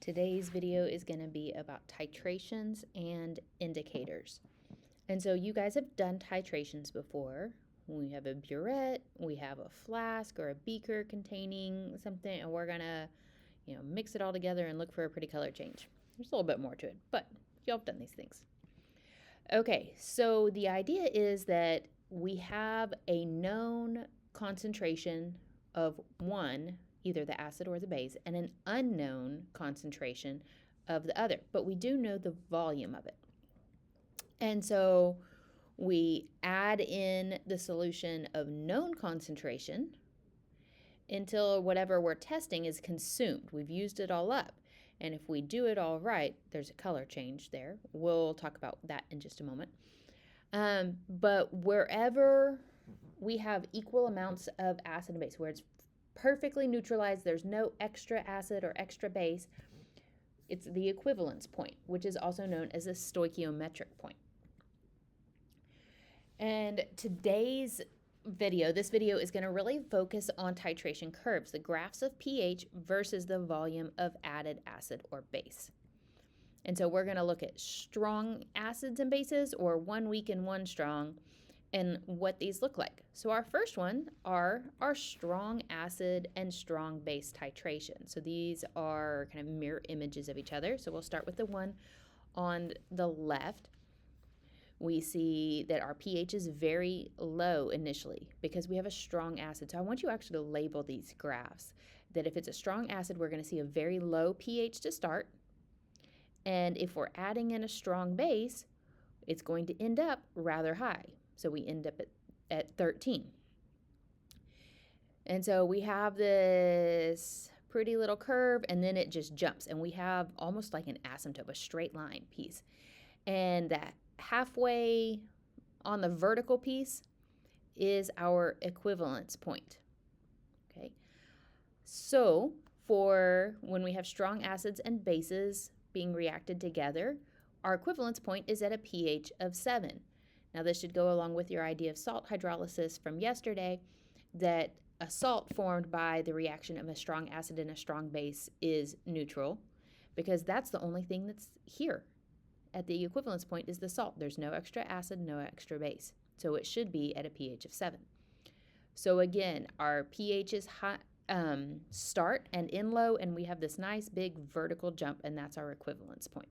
Today's video is going to be about titrations and indicators. And so you guys have done titrations before. We have a burette, we have a flask or a beaker containing something, and we're going to, mix it all together and look for a pretty color change. There's a little bit more to it, but y'all have done these things. Okay, so the idea is that we have a known concentration of one, either the acid or the base, and an unknown concentration of the other, but we do know the volume of it. And so we add in the solution of known concentration until whatever we're testing is consumed. We've used it all up. And if we do it all right, there's a color change there. We'll talk about that in just a moment. But wherever we have equal amounts of acid and base, where it's perfectly neutralized, there's no extra acid or extra base, it's the equivalence point, which is also known as a stoichiometric point. And this video is going to really focus on titration curves, the graphs of pH versus the volume of added acid or base. And so we're going to look at strong acids and bases, or one weak and one strong, and what these look like. So our first one are our strong acid and strong base titration. So these are kind of mirror images of each other. So we'll start with the one on the left. We see that our pH is very low initially because we have a strong acid. So I want you actually to label these graphs, that if it's a strong acid, we're going to see a very low pH to start. And if we're adding in a strong base, it's going to end up rather high. So we end up at 13. And so we have this pretty little curve, and then it just jumps. And we have almost like an asymptote, a straight line piece. And that halfway on the vertical piece is our equivalence point. Okay. So for when we have strong acids and bases being reacted together, our equivalence point is at a pH of 7. Now this should go along with your idea of salt hydrolysis from yesterday, that a salt formed by the reaction of a strong acid and a strong base is neutral, because that's the only thing that's here. At the equivalence point is the salt. There's no extra acid, no extra base. So it should be at a pH of 7. So again, our pHs start and end low, and we have this nice big vertical jump, and that's our equivalence point.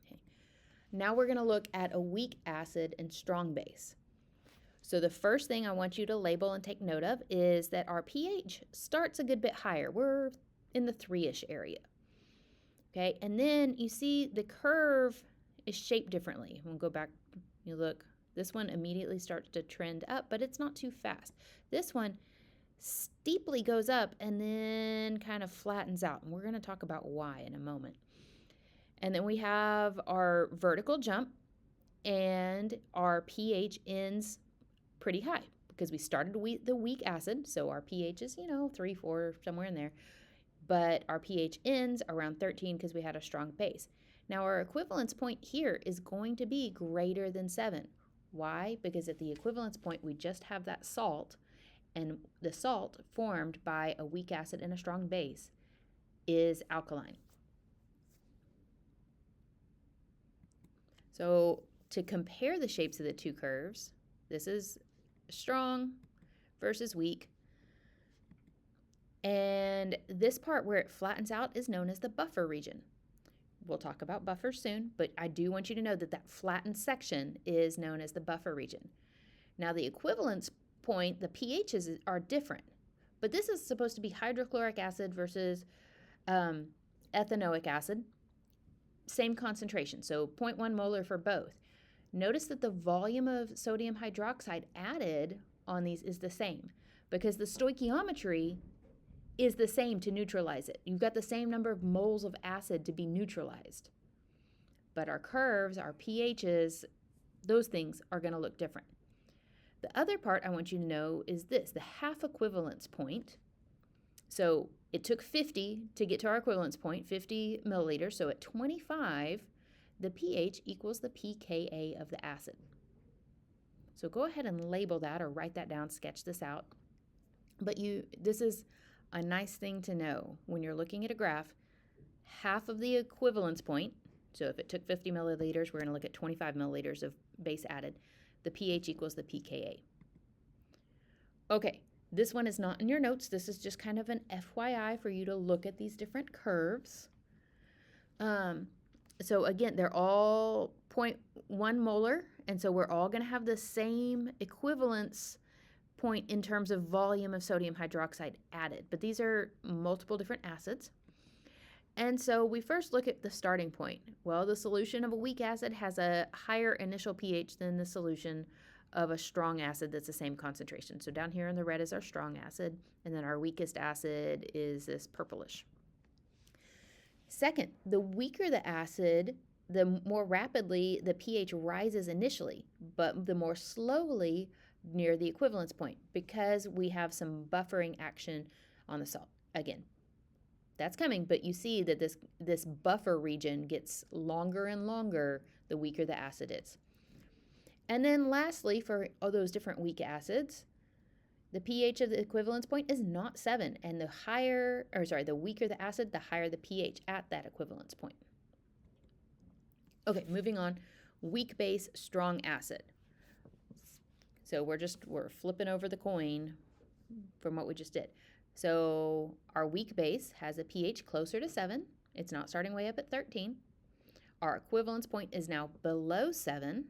Okay. Now we're going to look at a weak acid and strong base. So the first thing I want you to label and take note of is that our pH starts a good bit higher. We're in the 3-ish area. Okay, and then you see the curve is shaped differently. We'll go back, you look, this one immediately starts to trend up, but it's not too fast. This one steeply goes up and then kind of flattens out, and we're going to talk about why in a moment. And then we have our vertical jump, and our pH ends pretty high because we started the weak acid, so our pH is, 3, 4, somewhere in there. But our pH ends around 13 because we had a strong base. Now our equivalence point here is going to be greater than 7. Why? Because at the equivalence point we just have that salt, and the salt formed by a weak acid and a strong base is alkaline. So to compare the shapes of the two curves, this is strong versus weak. And this part where it flattens out is known as the buffer region. We'll talk about buffers soon, but I do want you to know that that flattened section is known as the buffer region. Now the equivalence point, the pHs are different, but this is supposed to be hydrochloric acid versus ethanoic acid. Same concentration, so 0.1 molar for both. Notice that the volume of sodium hydroxide added on these is the same because the stoichiometry is the same to neutralize it. You've got the same number of moles of acid to be neutralized. But our curves, our pHs, those things are going to look different. The other part I want you to know is this, the half equivalence point. So it took 50 to get to our equivalence point, 50 milliliters. So at 25, the pH equals the pKa of the acid. So go ahead and label that or write that down, sketch this out. But this is a nice thing to know when you're looking at a graph. half of the equivalence point. So if it took 50 milliliters, we're going to look at 25 milliliters of base added. The pH equals the pKa. Okay, this one is not in your notes. This is just kind of an FYI for you to look at these different curves. So again, they're all 0.1 molar, and so we're all going to have the same equivalence point in terms of volume of sodium hydroxide added. But these are multiple different acids. And so we first look at the starting point. Well, the solution of a weak acid has a higher initial pH than the solution of a strong acid that's the same concentration. So down here in the red is our strong acid, and then our weakest acid is this purplish. Second, the weaker the acid, the more rapidly the pH rises initially, but the more slowly near the equivalence point because we have some buffering action on the salt. Again, that's coming, but you see that this buffer region gets longer and longer the weaker the acid is. And then lastly, for all those different weak acids, the pH of the equivalence point is not 7, and the weaker the acid, the higher the pH at that equivalence point. Okay, moving on, weak base, strong acid. So we're flipping over the coin from what we just did. So our weak base has a pH closer to 7. It's not starting way up at 13. Our equivalence point is now below 7.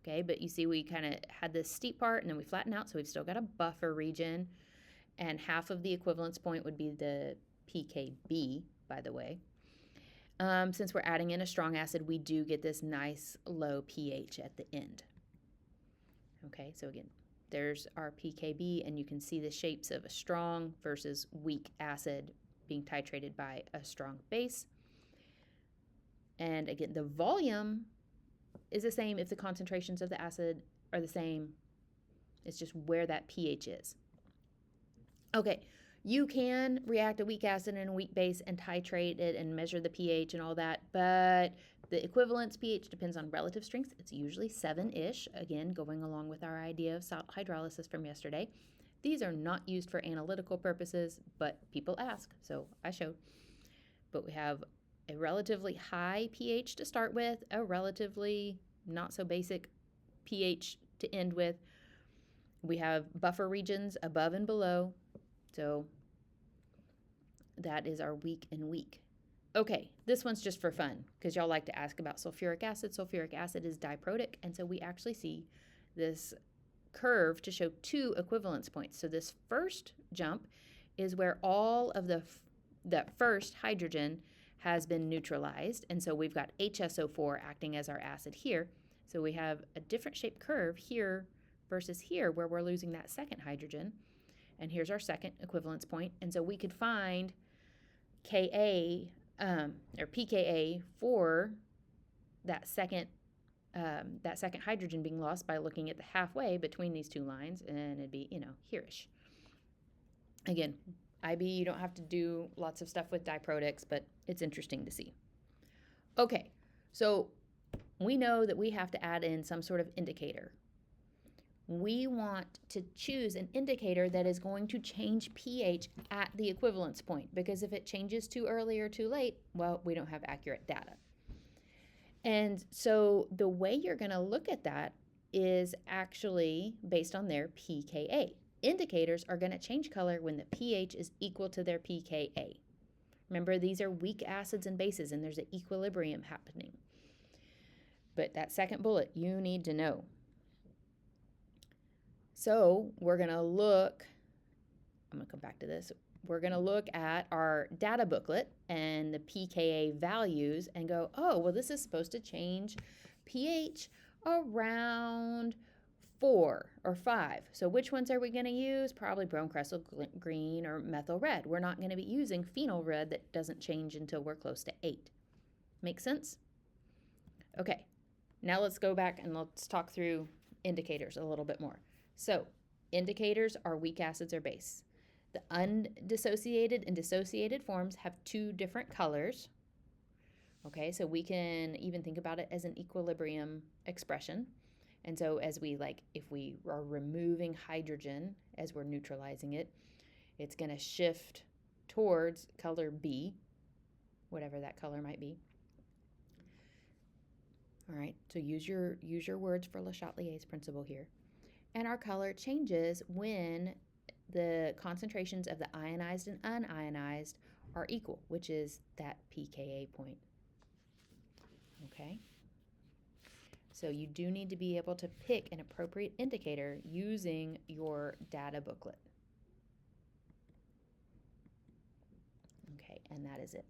Okay, but you see we kind of had this steep part and then we flatten out, so we've still got a buffer region. And half of the equivalence point would be the pKb, by the way. Since we're adding in a strong acid, we do get this nice low pH at the end. Okay, so again, there's our pKb, and you can see the shapes of a strong versus weak acid being titrated by a strong base. And again, the volume is the same if the concentrations of the acid are the same. It's just where that pH is. Okay, you can react a weak acid and a weak base and titrate it and measure the pH and all that, but the equivalence pH depends on relative strength. It's usually 7-ish, again, going along with our idea of salt hydrolysis from yesterday. These are not used for analytical purposes, but people ask, so I showed. But we have a relatively high pH to start with, a relatively not so basic pH to end with. We have buffer regions above and below, so that is our weak and weak. Okay, this one's just for fun because y'all like to ask about sulfuric acid. Sulfuric acid is diprotic, and so we actually see this curve to show 2 equivalence points. So this first jump is where all of that first hydrogen has been neutralized, and so we've got HSO4 acting as our acid here. So we have a different shaped curve here versus here where we're losing that second hydrogen, and here's our second equivalence point. And so we could find Ka or pKa for that second hydrogen being lost by looking at the halfway between these two lines, and it'd be, here-ish. Again, IB, you don't have to do lots of stuff with diprotics, but it's interesting to see. Okay, so we know that we have to add in some sort of indicator. We want to choose an indicator that is going to change pH at the equivalence point, because if it changes too early or too late, well, we don't have accurate data. And so the way you're going to look at that is actually based on their pKa. Indicators are going to change color when the pH is equal to their pKa. Remember, these are weak acids and bases, and there's an equilibrium happening. But that second bullet, you need to know. So we're going to look, I'm going to come back to this. We're going to look at our data booklet and the pKa values and go, oh, well, this is supposed to change pH around 4 or 5. So which ones are we going to use? Probably brome crescel green or methyl red. We're not going to be using phenol red that doesn't change until we're close to 8. Make sense? Okay, now let's go back and let's talk through indicators a little bit more. So indicators are weak acids or base. The undissociated and dissociated forms have 2 different colors. Okay, so we can even think about it as an equilibrium expression. And so as if we are removing hydrogen as we're neutralizing it, it's going to shift towards color B, whatever that color might be. All right, so use your words for Le Chatelier's principle here. And our color changes when the concentrations of the ionized and unionized are equal, which is that pKa point. Okay? So you do need to be able to pick an appropriate indicator using your data booklet. Okay, and that is it.